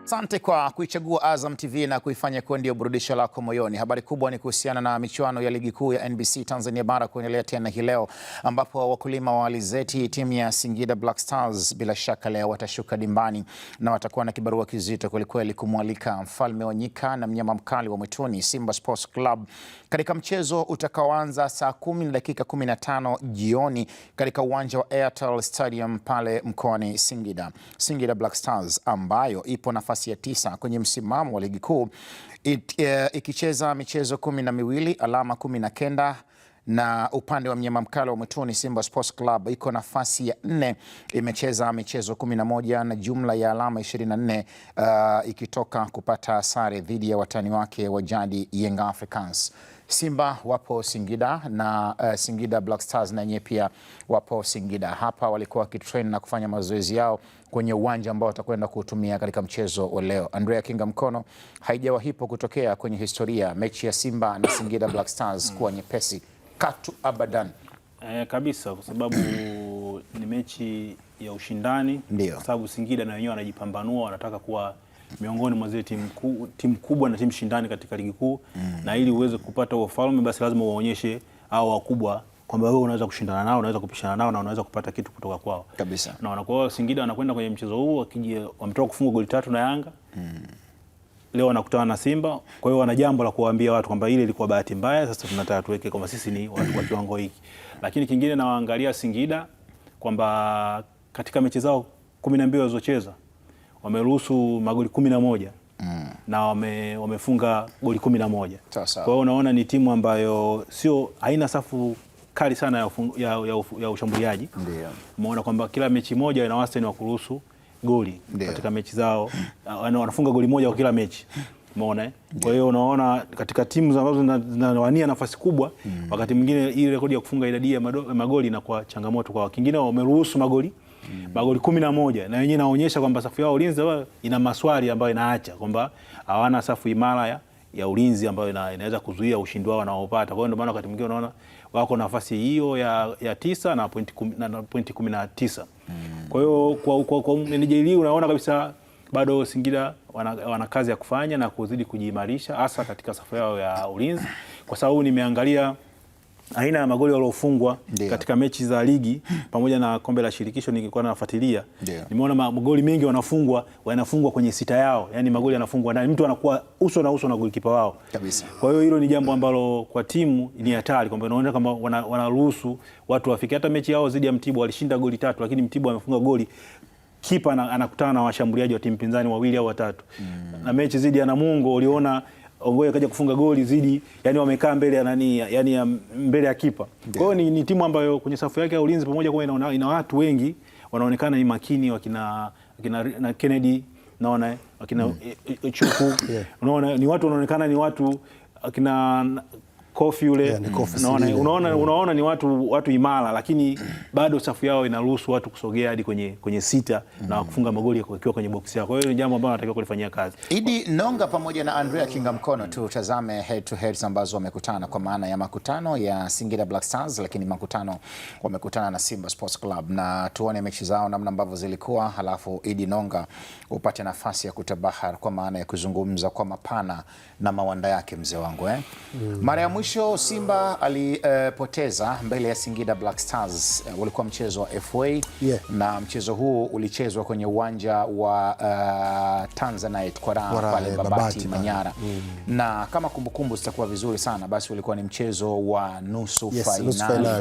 Asante kwa kuichagua Azam TV na kuifanya kuwa ndio burudisho lako moyoni. Habari kubwa ni kuhusiana na michuano ya ligi kuu ya NBC Tanzania Bara kuendelea tena hii leo, ambapo wakulima wa alizeti timu ya Singida Black Stars bila shaka leo watashuka dimbani na watakuwa na kibarua kizito kwelikweli kumwalika mfalme wa nyika na mnyama mkali wa mwituni Simba Sports Club katika mchezo utakaoanza saa 10:15 jioni katika uwanja wa Airtel Stadium pale mkoani Singida. Singida Black Stars ambayo ipo nafasi ya 9 kwenye msimamo wa ligi kuu ikicheza michezo 12, alama 19, na upande wa mnyama mkali wa mwituni Simba Sports Club iko nafasi ya 4, imecheza michezo 11 na jumla ya alama 24, ikitoka kupata sare dhidi ya watani wake wa jadi Young Africans. Simba wapo Singida na Singida Black Stars na yenyewe pia wapo Singida. Hapa walikuwa wakitrain na kufanya mazoezi yao kwenye uwanja ambao watakwenda kuutumia katika mchezo wa leo. Andrea Kinga Mkono, haijawahipo kutokea kwenye historia mechi ya Simba na Singida Black Stars kuwa nyepesi katu abadan. Kabisa, kwa sababu ni mechi ya ushindani. Kwa sababu Singida na wenyewe wanajipambanua, wanataka kuwa miongoni mwa zile timu kubwa na timu shindani katika ligi kuu, na ili uweze kupata ufalme basi lazima uwaonyeshe hao wakubwa kwamba wewe unaweza kushindana nao, unaweza kupishana nao na unaweza kupata kitu kutoka kwao. Kabisa. Na wanakuwa Singida wanakwenda kwenye mchezo huu wakija wametoka kufunga goli 3 na Yanga. Leo wanakutana na Simba. Kwa hiyo wana jambo la kuwaambia watu kwamba ile ilikuwa bahati mbaya, sasa tunataka tuweke kwamba sisi ni watu wa kiwango hiki. Lakini kingine na waangalia Singida kwamba katika mechi zao 12 walizocheza wameruhusu magoli 11 na wamefunga goli 11. Kwa hiyo unaona ni timu ambayo haina safu kali sana ya ushambuliaji. Ndio. Umeona kwamba kila mechi moja ina wastani wa kuruhusu goli katika mechi zao, wanafunga goli moja kwa kila mechi. Umeona? Kwa hiyo unaona katika timu ambazo zinawania nafasi kubwa, wakati mwingine ile rekodi ya kufunga idadi ya magoli inakuwa changamoto kwa kingine. Wameruhusu magoli 11 na wenyewe inaonyesha kwamba safu yao ulinzi ina maswali ambayo inaacha kwamba hawana safu imara ya ulinzi ambayo inaweza kuzuia ushindi wao wanaopata. Kwa hiyo ndio maana wakati mwingine unaona wako nafasi hiyo ya 9 na pointi 19. Kwa hiyo kwa NJL unaona kabisa bado Singida wana kazi ya kufanya na kuzidi kujiimarisha hasa katika safu yao ya ulinzi, kwa sababu nimeangalia aina ya magoli waliofungwa katika mechi za ligi pamoja na kombe la shirikisho. Nilikuwa nafuatilia, nimeona magoli mengi wanafungwa kwenye sita yao, yani magoli yanafungwa ndani, mtu anakuwa uso na uso na golikipa wao kabisa. Kwa hiyo hilo ni jambo ambalo kwa timu ni hatari, kwamba unaona kama wanaruhusu watu wafike. Hata mechi yao dhidi ya Mtibwa walishinda goli 3, lakini Mtibwa amefunga goli, kipa anakutana na washambuliaji wa timu pinzani 2 au 3. Na mechi dhidi ya Namungo uliona Ongoye kaja kufunga goli zidi, yani wamekaa mbele ya nani, yani mbele ya kipa. Kwa hiyo ni timu ambayo kwenye safu yake ya ulinzi pamoja kwa ina watu wengi wanaonekana ni makini, wakina na Kennedy, naona wakina Chuku, unaona ni watu wanaonekana ni watu wakina Kofi yule, unaona ni watu imara, lakini bado safu yao inaruhusu watu kusogea hadi kwenye sita na kufunga magoli wakiwa kwenye box yao. Kwa hiyo ni jambo ambalo anatakiwa kulifanyia kazi. Idi Nonga pamoja na Andrea Kinga Mkono, tutazame head to heads ambazo wamekutana, kwa maana ya makutano ya Singida Black Stars, lakini makutano wamekutana na Simba Sports Club, na tuone mechi zao namna ambavyo zilikuwa, halafu Idi Nonga upate nafasi ya kutabahar, kwa maana ya kuzungumza kwa mapana na mawanda yake mzee wangu Mara ya mwisho Simba alipoteza mbele ya Singida Black Stars, ulikuwa mchezo wa FA na mchezo huu ulichezwa kwenye uwanja wa Tanzanite kwa pale Babati Manyara. Na kama kumbukumbu zitakuwa vizuri sana, basi ulikuwa ni mchezo wa nusu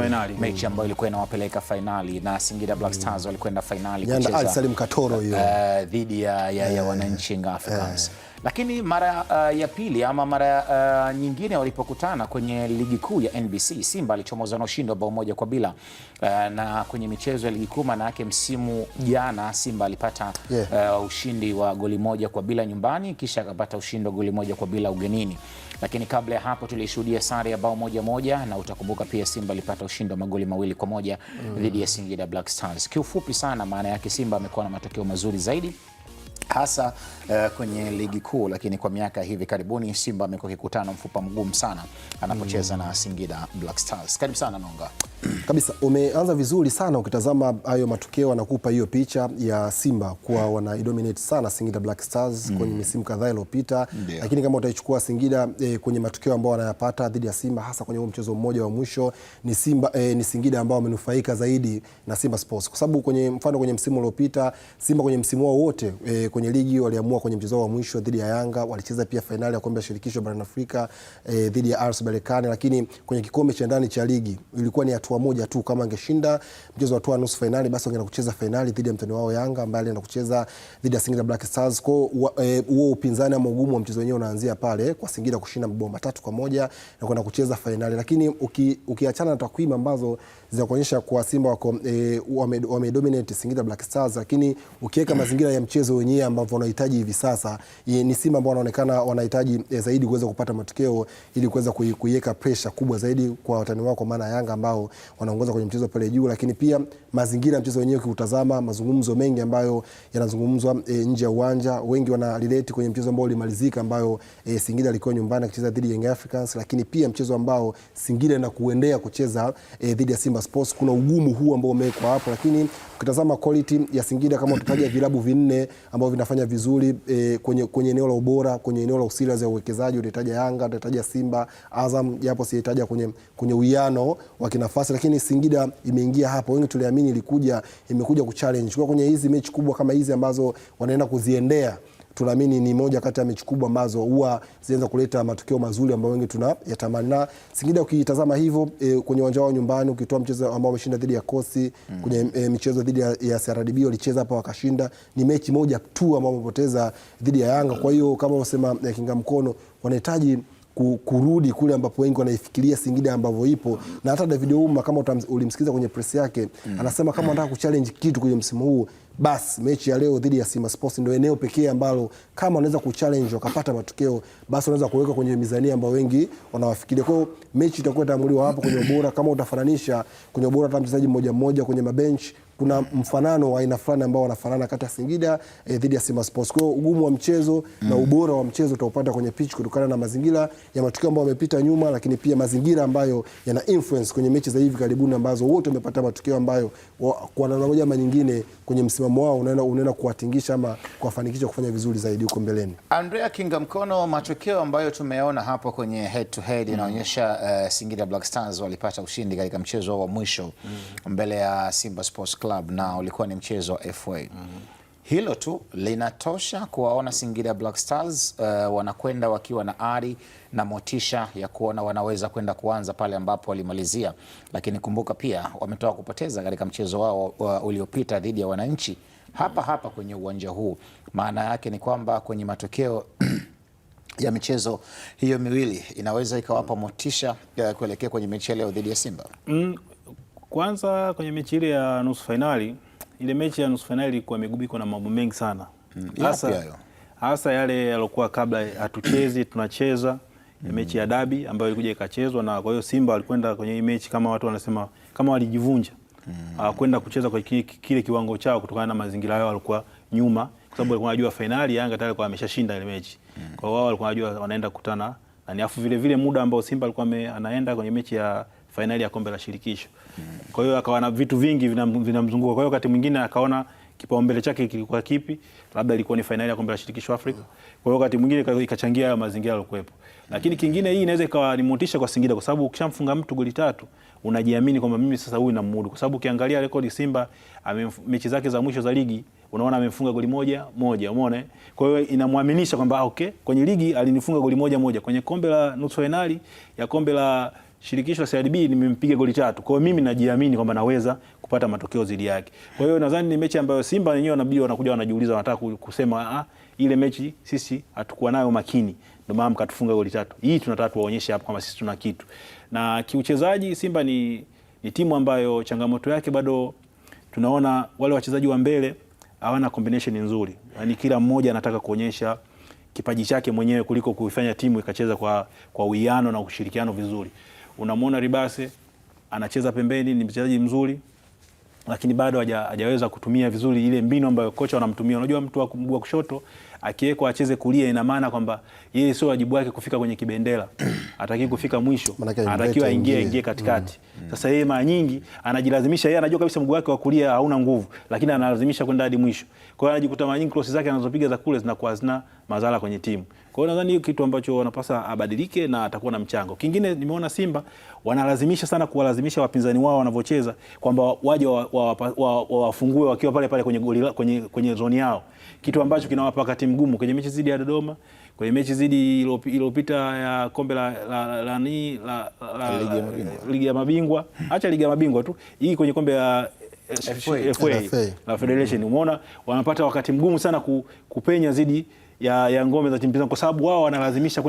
finali, mechi ambayo ilikuwa inawapeleka finali, na Singida Black Stars walikwenda finali kucheza Salim Katoro hiyo dhidi ya wananchi Young Africans. Lakini mara ya pili ama mara nyingine walipokutana kwenye ligi kuu ya NBC, Simba alichomoza na ushindi wa bao 1-0, na kwenye michezo ya ligi kuu maana yake msimu jana Simba alipata ushindi wa goli 1-0 nyumbani, kisha akapata ushindi wa goli 1-0 ugenini. Lakini kabla ya hapo tulishuhudia sare ya bao 1-1, na utakumbuka pia Simba alipata ushindi wa magoli 2-1 dhidi ya Singida Black Stars. Kiufupi sana maana yake Simba amekuwa na matokeo mazuri zaidi hasa kwenye ligi kuu, lakini kwa miaka hivi karibuni Simba amekuwa kikutana mfupa mgumu sana anapocheza na Singida Black Stars. Karibu sana Nonga. Kabisa, umeanza vizuri sana. Ukitazama hayo matokeo anakupa hiyo picha ya Simba kuwa wana dominate sana Singida Black Stars kwenye misimu kadhaa iliyopita, lakini kama utaichukua Singida kwenye matokeo ambao wanayapata dhidi ya Simba, hasa kwenye mchezo mmoja wa mwisho, ni Singida ambao wamenufaika zaidi na Simba Sports, kwa sababu kwenye msimu uliopita Simba kwenye msimu wao wote kwenye ligi waliamua kwenye mchezo wa mwisho dhidi ya Yanga, walicheza pia fainali ya kombe la shirikisho barani Afrika dhidi ya RS Berkane, lakini kwenye kikombe cha ndani cha ligi ilikuwa ni hatua moja tu. Kama angeshinda mchezo wa hatua nusu fainali, basi wangeenda kucheza fainali dhidi ya mtani wao Yanga ambaye anaenda kucheza dhidi ya Singida Black Stars. Kwa huo upinzani ama ugumu wa mchezo wenyewe unaanzia pale kwa Singida kushinda mabao 3-1 na kwenda kucheza fainali. Lakini ukiachana na takwimu ambazo zinakuonyesha kwa Simba wako wamedominate Singida Black Stars, lakini ukiweka mazingira ya mchezo wenyewe ambao wanahitaji hivi sasa, ni Simba ambao wanaonekana wanahitaji zaidi kuweza kupata matokeo ili kuweza kuiweka pressure kubwa zaidi kwa watani wao, kwa maana Yanga ambao wanaongoza kwenye mchezo pale juu. Lakini pia mazingira ya mchezo wenyewe ukitazama, mazungumzo mengi ambayo yanazungumzwa nje ya uwanja, wengi wana relate kwenye mchezo ambao ulimalizika, ambayo Singida alikuwa nyumbani akicheza dhidi ya Young Africans, lakini pia mchezo ambao Singida na kuendea kucheza dhidi ya Simba Sports. Kuna ugumu huu ambao umewekwa hapo, lakini ukitazama quality ya Singida, kama utataja vilabu vinne ambao vinafanya vizuri kwenye eneo la ubora, kwenye eneo la usirias ya uwekezaji, utataja Yanga, utataja Simba, Azam, japo sitaja kwenye uwiano wa kinafasi, lakini Singida imeingia hapo. Wengi tuliamini imekuja kuchallenge kwa kwenye hizi mechi kubwa kama hizi ambazo wanaenda kuziendea. Tunaamini ni moja kati ya mechi kubwa ambazo huwa zinaweza kuleta matokeo mazuri ambayo wengi tunayatamani. Na Singida ukitazama hivyo kwenye uwanja wao nyumbani, ukitoa mchezo ambao wameshinda dhidi ya Kosi, kwenye michezo dhidi ya CRDB walicheza hapa wakashinda, ni mechi moja tu ambayo wamepoteza dhidi ya Yanga. Kwa hiyo kama unasema kinga mkono, wanahitaji kurudi kule ambapo wengi wanaifikiria Singida ambavyo ipo. Na hata David Ouma, kama ulimsikiza kwenye press yake, anasema kama anataka kuchallenge kitu kwenye msimu huu, basi mechi ya leo dhidi ya Simba Sports ndio eneo pekee ambalo kama wanaweza kuchallenge wakapata matokeo, basi wanaweza kuweka kwenye mizania ambayo wengi wanawafikiria. Kwa hiyo mechi itakuwa itaamuliwa hapo kwenye ubora. Kama utafananisha kwenye ubora, hata mchezaji mmoja mmoja kwenye mabench, kuna mfanano wa aina fulani ambao wanafanana kati ya Singida dhidi ya Simba Sports. Kwa hiyo ugumu wa mchezo na ubora wa mchezo utaupata kwenye pitch kutokana na mazingira ya matukio ambayo wamepita nyuma, lakini pia mazingira ambayo yana influence kwenye mechi za hivi karibuni ambazo wote wamepata matokeo ambayo kwa namna moja ama nyingine kwenye msimamo wao unaenda kuwatingisha ama kuwafanikisha kufanya vizuri zaidi huko mbeleni. Andrea Kinga Mkono, matokeo ambayo tumeona hapo kwenye head to head inaonyesha Singida Black Stars walipata ushindi katika mchezo wa mwisho mbele ya Simba Sports Club, na ulikuwa ni mchezo wa FA. Hilo tu linatosha kuwaona Singida Black Stars wanakwenda wakiwa na ari na motisha ya kuona wanaweza kwenda kuanza pale ambapo walimalizia. Lakini kumbuka pia wametoka kupoteza katika mchezo wao uliopita dhidi ya Wananchi hapa kwenye uwanja huu. Maana yake ni kwamba kwenye matokeo ya michezo hiyo miwili inaweza ikawapa motisha kuelekea kwenye mechi leo dhidi ya Simba. Kwanza kwenye mechi ile ya nusu finali, ile mechi ya nusu finali ilikuwa imegubikwa na mambo mengi sana. Hasa yale yaliokuwa kabla hatuchezi tunacheza, mechi ya dabi ambayo ilikuja ikachezwa, na kwa hiyo Simba walikwenda kwenye hii mechi kama watu wanasema kama walijivunja. Kwenda kucheza kwa kile kiwango chao kutokana na mazingira yao walikuwa nyuma, kwa sababu walikuwa wanajua finali Yanga tayari kwa ameshashinda ile mechi. Kwa hiyo wao walikuwa wanajua wanaenda kukutana na niafu vile muda ambao Simba alikuwa anaenda kwenye mechi ya finali ya kombe la shirikisho. Kwa hiyo akawa na vitu vingi vinamzunguka. Kwa hiyo wakati mwingine akaona kipaumbele chake kilikuwa kipi, labda ilikuwa ni finali ya kombe la shirikisho Afrika. Kwa hiyo wakati mwingine ikachangia hayo mazingira yaliokuwepo. Lakini kingine, hii inaweza ikawa ni motisha kwa Singida, kwa sababu ukishamfunga mtu goli 3 unajiamini kwamba mimi sasa huyu namudu, kwa sababu ukiangalia rekodi Simba mechi zake za mwisho za ligi unaona amemfunga goli moja, umeona. Kwa hiyo inamwaminisha kwamba okay, kwenye ligi alinifunga goli moja, kwenye kombe la nusu finali ya kombe la shirikisho la CRDB nimempiga goli 3. Kwa hiyo mimi najiamini kwamba naweza kupata matokeo zidi yake. Kwa hiyo nadhani ni mechi ambayo Simba wenyewe wanabidi wanakuja wanajiuliza, wanataka kusema ile mechi sisi hatukuwa nayo makini, ndio maana mkatufunga goli 3. Hii tunataka tuwaonyeshe hapo kama sisi tuna kitu. Na kiuchezaji Simba ni timu ambayo changamoto yake bado tunaona wale wachezaji wa mbele hawana combination nzuri. Yaani kila mmoja anataka kuonyesha kipaji chake mwenyewe kuliko kuifanya timu ikacheza kwa uwiano na ushirikiano vizuri. Unamwona Ribase anacheza pembeni, ni mchezaji mzuri, lakini bado hajaweza kutumia vizuri ile mbinu ambayo kocha wanamtumia. Unajua mtu wa mguu wa kushoto akiwekwa acheze kulia, ina maana kwamba yeye sio wajibu wake kufika kwenye kibendera, hataki kufika mwisho, anatakiwa aingie katikati. Sasa yeye mara nyingi anajilazimisha, yeye anajua kabisa mguu wake wa kulia hauna nguvu, lakini analazimisha kwenda hadi mwisho. Kwa hiyo anajikuta mara nyingi cross zake anazopiga za kule zinakuwa hazina madhara kwenye timu. Kwa hiyo nadhani hiyo kitu ambacho wanapaswa abadilike na atakuwa na mchango. Kingine nimeona Simba wanalazimisha sana kuwalazimisha wapinzani wao wanavyocheza kwamba waje wafungue wakiwa pale pale kwenye goli kwenye zoni yao. Kitu ambacho kinawapa wakati mgumu kwenye mechi zidi ya Dodoma, kwenye mechi zidi iliyopita ya kombe la ligi ya mabingwa. Acha ligi ya mabingwa tu. Hii kwenye kombe ya FA la Federation, umeona wanapata wakati mgumu sana kupenya zidi ya ngome za timu pinzani, kwa sababu wao wanalazimisha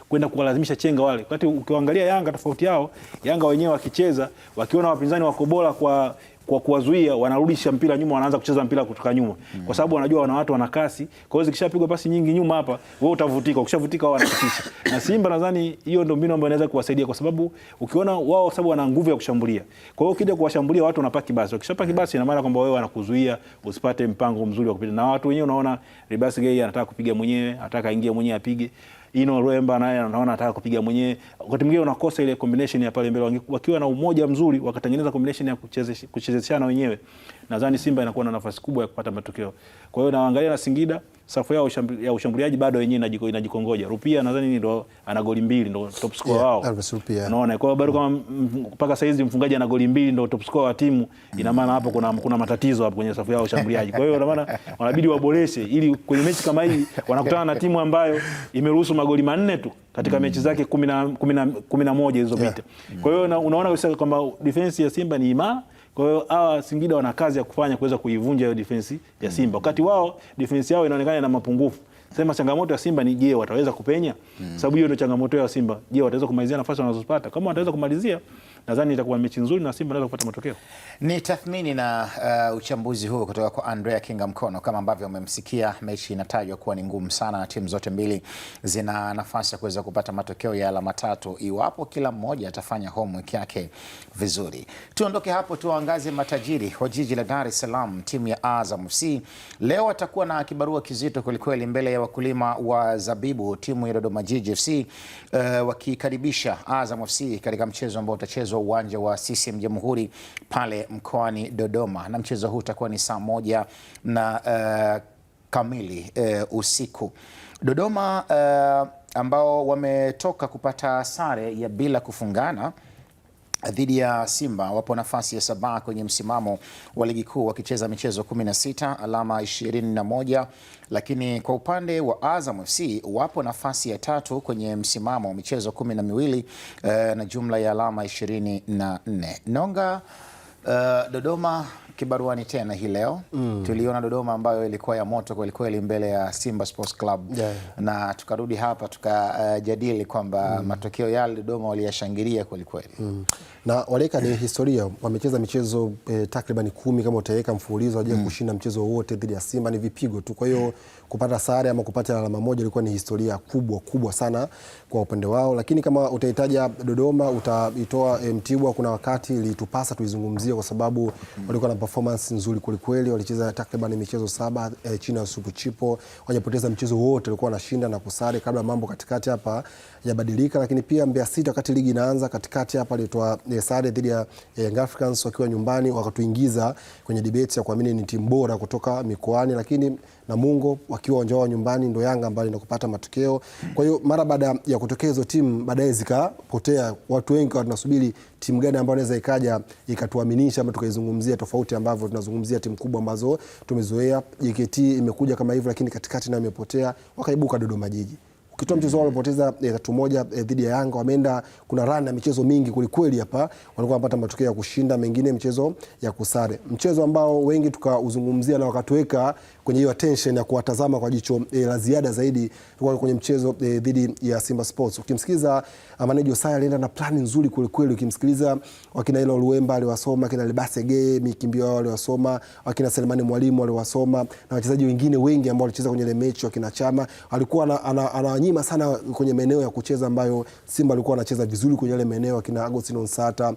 kwenda kuwalazimisha chenga wale. Wakati ukiangalia Yanga tofauti yao, Yanga wenyewe wakicheza wakiona wapinzani wako bora kwa kuwazuia, wanarudisha mpira nyuma, wanaanza kucheza mpira kutoka nyuma, kwa sababu wanajua wana watu wana kasi. Kwa hiyo zikishapigwa pasi nyingi nyuma hapa, wewe utavutika, ukishavutika wao wanakutisha. Na Simba nadhani hiyo ndio mbinu ambayo inaweza kuwasaidia, kwa sababu ukiona wao, sababu wana nguvu ya kushambulia, kwa hiyo ukija kuwashambulia watu wanapaki basi, ukishapaki basi ina maana kwamba wewe wanakuzuia usipate mpango mzuri wa kupita. Na watu wenyewe unaona Ribas Gay anataka kupiga mwenyewe, anataka aingie mwenyewe apige. Ino Rwemba naye anaona anataka kupiga mwenyewe. Wakati mwingine unakosa ile combination ya pale mbele. Wakiwa na umoja mzuri wakatengeneza combination ya kuchezeshana wenyewe, nadhani Simba inakuwa na nafasi kubwa ya kupata matokeo. Kwa hiyo naangalia na Singida, safu yao ya ushambuliaji bado wenyewe inajikongoja. Rupia nadhani ndio ana goli 2, ndio top scorer wao. Unaona, kwa hiyo bado kama mpaka sasa hizi mfungaji ana goli 2 ndio top scorer wa timu, ina maana hapo kuna matatizo hapo kwenye safu yao ushambuliaji. Kwa hiyo ina maana wanabidi waboreshe ili kwenye mechi kama hii wanakutana na timu ambayo imeruhusu magoli 4 tu katika mechi zake 11 zilizopita. Kwa hiyo unaona kwamba defense ya Simba ni imara. Kwa hiyo hawa Singida wana kazi ya kufanya kuweza kuivunja hiyo defense ya Simba. Wakati wao defense yao inaonekana ina mapungufu. Sema changamoto ya Simba ni je, wataweza kupenya? Sababu hiyo ndio changamoto ya Simba. Je, wataweza kumalizia nafasi wanazopata? Kama wataweza kumalizia, nadhani itakuwa mechi nzuri na Simba inaweza kupata matokeo. Ni tathmini na uchambuzi huu kutoka kwa Andrea Kingamkono. Kama ambavyo umemsikia, mechi inatajwa kuwa ni ngumu sana na timu zote mbili zina nafasi ya kuweza kupata matokeo ya alama 3 iwapo kila mmoja atafanya homework yake vizuri. Tuondoke hapo tuangaze matajiri wa jiji la Dar es Salaam. Timu ya Azam FC leo watakuwa na kibarua kizito kwelikweli mbele ya wakulima wa zabibu, timu ya Dodoma Jiji FC wakikaribisha Azam FC katika mchezo ambao utachezwa uwanja wa CCM Jamhuri pale mkoani Dodoma, na mchezo huu utakuwa ni saa 1 kamili usiku. Dodoma ambao wametoka kupata sare ya bila kufungana dhidi ya Simba wapo nafasi ya 7 kwenye msimamo wa ligi kuu wakicheza michezo 16, alama 21. Lakini kwa upande wa Azam FC wapo nafasi ya 3 kwenye msimamo wa michezo 12 na jumla ya alama 24. Nonga, Dodoma kibaruani tena hii leo. Tuliona Dodoma ambayo ilikuwa ya moto kweli kweli mbele ya Simba Sports Club, na tukarudi hapa tukajadili kwamba matokeo yale Dodoma waliyashangilia kweli kweli. Na waleka ni historia, wamecheza michezo takriban 10 kama utaweka mfululizo, hawajawahi kushinda mchezo wote dhidi ya Simba, ni vipigo tu. Kwa hiyo kupata sare ama kupata alama moja ilikuwa ni historia kubwa sana kwa upande wao. Lakini kama utahitaja Dodoma utaitoa Mtibwa, kuna wakati ilitupasa tuizungumzie kwa sababu walikuwa na performance nzuri kweli. Walicheza takriban michezo 7 chini ya Supu Chipo, hawajapoteza mchezo wote, walikuwa wanashinda na kusare kabla mambo katikati hapa yabadilika. Lakini pia Mbeya City wakati ligi inaanza katikati hapa alitoa sare dhidi ya Young Africans wakiwa nyumbani, wakatuingiza kwenye debate ya kuamini ni timu bora kutoka mikoani. Lakini Namungo wakiwa uwanja wao nyumbani ndo Yanga ambayo inakupata matokeo. Kwa hiyo mara baada ya kutokea hizo timu baadaye zikapotea, watu wengi wanasubiri timu gani ambayo inaweza ikaja ikatuaminisha ama tukaizungumzia tofauti ambavyo tunazungumzia timu kubwa ambazo tumezoea. JKT imekuja kama hivyo, lakini katikati nayo imepotea, wakaibuka Dodoma Jiji. Ukitoa mchezo wao walipoteza 3-1 dhidi ya Yanga, wameenda kuna run ya michezo mingi kulikweli hapa, walikuwa wanapata matokeo ya kushinda, mengine mchezo ya kusare. Mchezo ambao wengi tukauzungumzia na wakatuweka kwenye hiyo attention ya kuwatazama kwa jicho la ziada zaidi kwenye mchezo dhidi ya Simba Sports. Ukimsikiza Amanejo Saya alienda na plani nzuri kweli. Ukimsikiliza wakina Ilo Luemba aliwasoma, kina Libase Gay Mikimbio wao aliwasoma, wakina Selemani Mwalimu aliwasoma, na wachezaji wengine wengi ambao walicheza kwenye ile mechi, wakina Chama alikuwa ana wamewanyima sana kwenye maeneo ya kucheza ambayo Simba alikuwa anacheza vizuri kwenye yale maeneo, akina Agostino Nsata,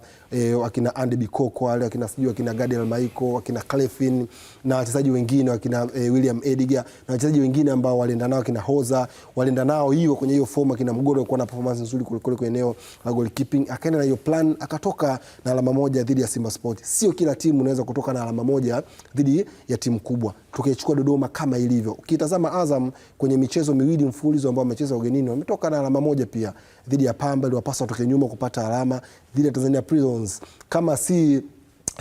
akina Andy Bikoko wale, akina Gadiel Maiko, akina Clefin na wachezaji wengine, akina William Ediga na wachezaji wengine ambao walienda nao, akina Hoza walienda nao hiyo kwenye hiyo form, akina Mgoro alikuwa na performance nzuri kuliko kwenye eneo la goalkeeping, akaenda na hiyo plan akatoka na alama moja dhidi ya Simba Sport. Sio kila timu inaweza kutoka na alama moja dhidi ya timu kubwa. Tukichukua Dodoma kama ilivyo. Ukitazama Azam kwenye michezo miwili mfululizo ambao wamecheza ugenini wametoka na alama moja pia dhidi ya Pamba, iliwapasa watoke nyuma kupata alama dhidi ya Tanzania Prisons. Kama si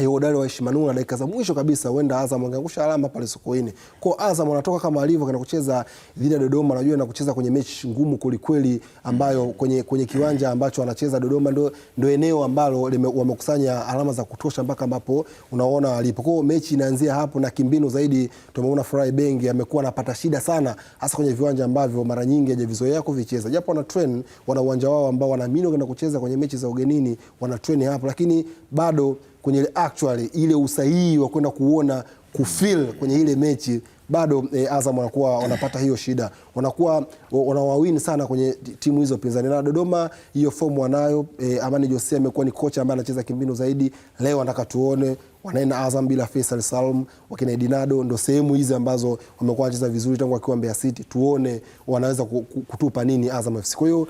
hodari wa Shimanula dakika za mwisho kabisa huenda Azam angeangusha alama pale Sokoine. Kwa Azam wanatoka kama alivyo kana kucheza dhidi ya Dodoma, najua na kucheza kwenye mechi ngumu kweli ambayo kwenye kiwanja ambacho wanacheza Dodoma ndo eneo ambalo wamekusanya alama za kutosha mpaka ambapo unaona alipo. Kwa mechi inaanzia hapo na kimbinu zaidi tumeona Furahi Bengi amekuwa anapata shida sana hasa kwenye viwanja ambavyo mara nyingi hajavizoea kuvicheza. Japo wana train, wana uwanja wao ambao wanaamini kwenda kucheza kwenye mechi za ugenini, wana train hapo, lakini bado kwenye actually ile usahihi wa kwenda kuona kufeel kwenye ile mechi bado Azam wanakuwa wanapata hiyo shida, wanakuwa wanawawini sana kwenye timu hizo pinzani. Na Dodoma hiyo form wanayo, Amani Jose amekuwa ni kocha ambaye anacheza kimbinu zaidi. Leo nataka tuone wanaenda Azam bila Faisal Salum, wakina Edinado, ndo sehemu hizi ambazo wamekuwa wanacheza vizuri tangu akiwa Mbeya City. Tuone wanaweza kutupa nini Azam FC. Kwa hiyo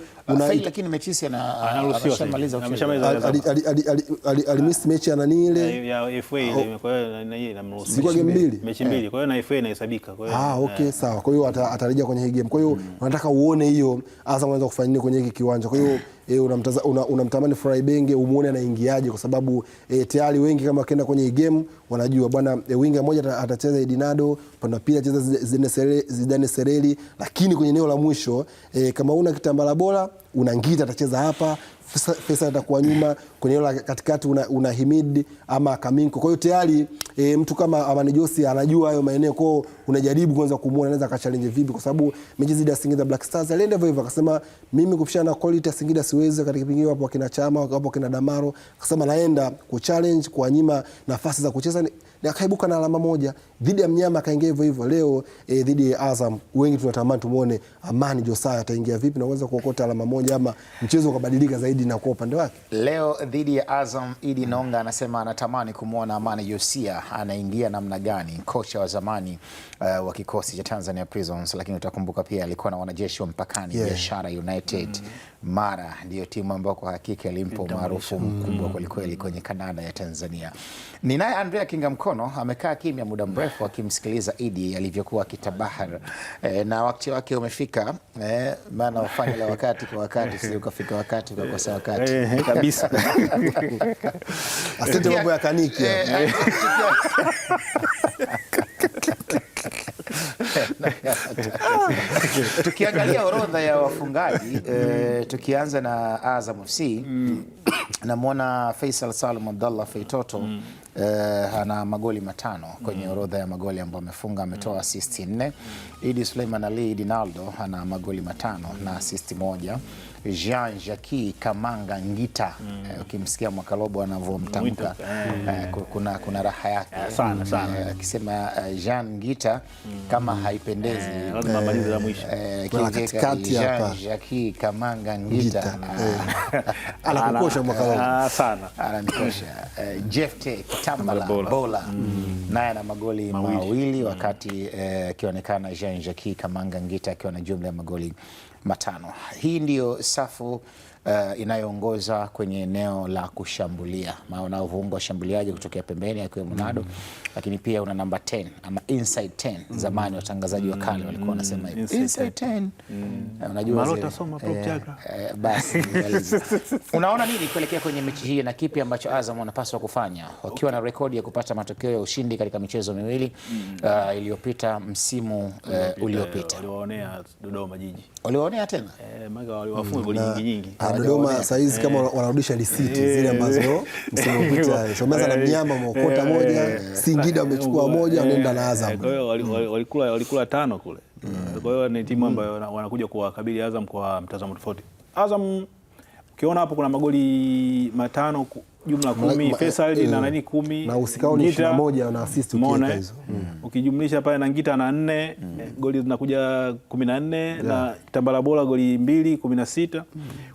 lakini mechi anamaliza alimiss mechi ya nani ile ya FA ile, kwa hiyo na yeye inamruhusu mechi mbili, kwa hiyo na FA inahesabika. Kwa hiyo okay sawa, kwa hiyo atarejea kwenye hii game. Kwa hiyo wanataka uone hiyo Azam anaweza kufanya nini kwenye hiki kiwanja. Kwa hiyo unamtamani Furahi Benge umuone anaingiaje, kwa sababu tayari wengi kama wakienda kwenye hii game wanajua bwana winga moja atacheza Edinado, pande pili atacheza Zidane Sereli, lakini kwenye eneo la mwisho kama una kitambala bora una Ngita atacheza hapa, Faisal atakuwa nyuma, kwenye eneo la katikati una Himid ama Kaminko. Kwa hiyo tayari mtu kama Amani Jose anajua hayo maeneo, kwa unajaribu kwanza kumuona anaweza akachallenge vipi, kwa sababu mechi zidi ya Singida Black Stars alienda hivyo akasema mimi kupishana na quality ya Singida siwezi. Katika kipindi hapo kina Chama hapo kina Damaro akasema naenda ku challenge kwa nyima nafasi za kucheza, na akaibuka na alama moja dhidi ya Mnyama, akaingia hivyo. Leo dhidi ya Azam wengi tunatamani tumuone Amani Josaya ataingia vipi na uweza kuokota alama moja ama mchezo ukabadilika zaidi na kwa upande wake. Leo dhidi ya Azam, Idi Nonga anasema anatamani kumuona Amani Josia anaingia namna gani, kocha wa zamani wa kikosi cha Tanzania Prisons, lakini utakumbuka pia alikuwa na wanajeshi wa mpakani Biashara United. Mara ndiyo timu ambayo kwa hakika ilimpa maarufu mkubwa kwelikweli kwenye Kanada ya Tanzania. Ni naye Andrea Kinga Mkono amekaa kimya muda mrefu akimsikiliza Idi alivyokuwa kitabahar, na wakati wake umefika, maana ufanye la wakati kwa wakati, sio ukafika wakati ukakosa wakati kabisa. Asante mambo ya kaniki. Tukiangalia orodha ya wafungaji, tukianza na Azam FC, namwona Faisal Salum Abdallah Feitoto ana magoli 5 kwenye orodha ya magoli ambayo amefunga, ametoa assist 4. Idi Suleiman Ali Dinaldo ana magoli 5 na assist 1. Jean-Jacques Kamanga Ngita, ukimsikia Mwakalobo anavyomtamka kuna raha yake sana akisema Jean Ngita kama haipendezi lazima amalize la mwisho katikati hapa. Jean-Jacques Kamanga Ngita anakosha Mwakalobo sana, ananikosha. Jefte Kitambala Bola naye ana magoli mawili, wakati akionekana Jean-Jacques Kamanga Ngita akiwa na jumla ya magoli 5. Hii ndiyo safu inayoongoza kwenye eneo la kushambulia, maana viungo washambuliaji kutokea pembeni akiwemo Nado, lakini pia una namba 10 ama inside 10. Zamani watangazaji wa kale walikuwa wanasema inside 10. Unajua Malota soma propaganda. Basi unaona nini kuelekea kwenye mechi hii na kipi ambacho Azam wanapaswa kufanya wakiwa na rekodi ya kupata matokeo ya ushindi katika michezo miwili iliyopita msimu uliopita? Waliwaonea Dodoma Jiji. Waliwaonea tena? Maana waliwafunga goli nyingi. Dodoma saizi kama wanarudisha risiti zile ambazo msimu uliopita Someza na Mnyama wameokota moja, Singida wamechukua moja, wanaenda na Azam. Kwa hiyo walikula 5 kule. Kwa hiyo ni timu ambayo wanakuja kuwakabili Azam kwa mtazamo tofauti. Azam ukiona hapo kuna magoli 5 jumla 10, Faisal na nani 10, na usikao ni 21 na assist ukiweka hizo. Ukijumlisha pale na Ngita na 4, goli zinakuja 14 na Tambala Bora goli 2, 16.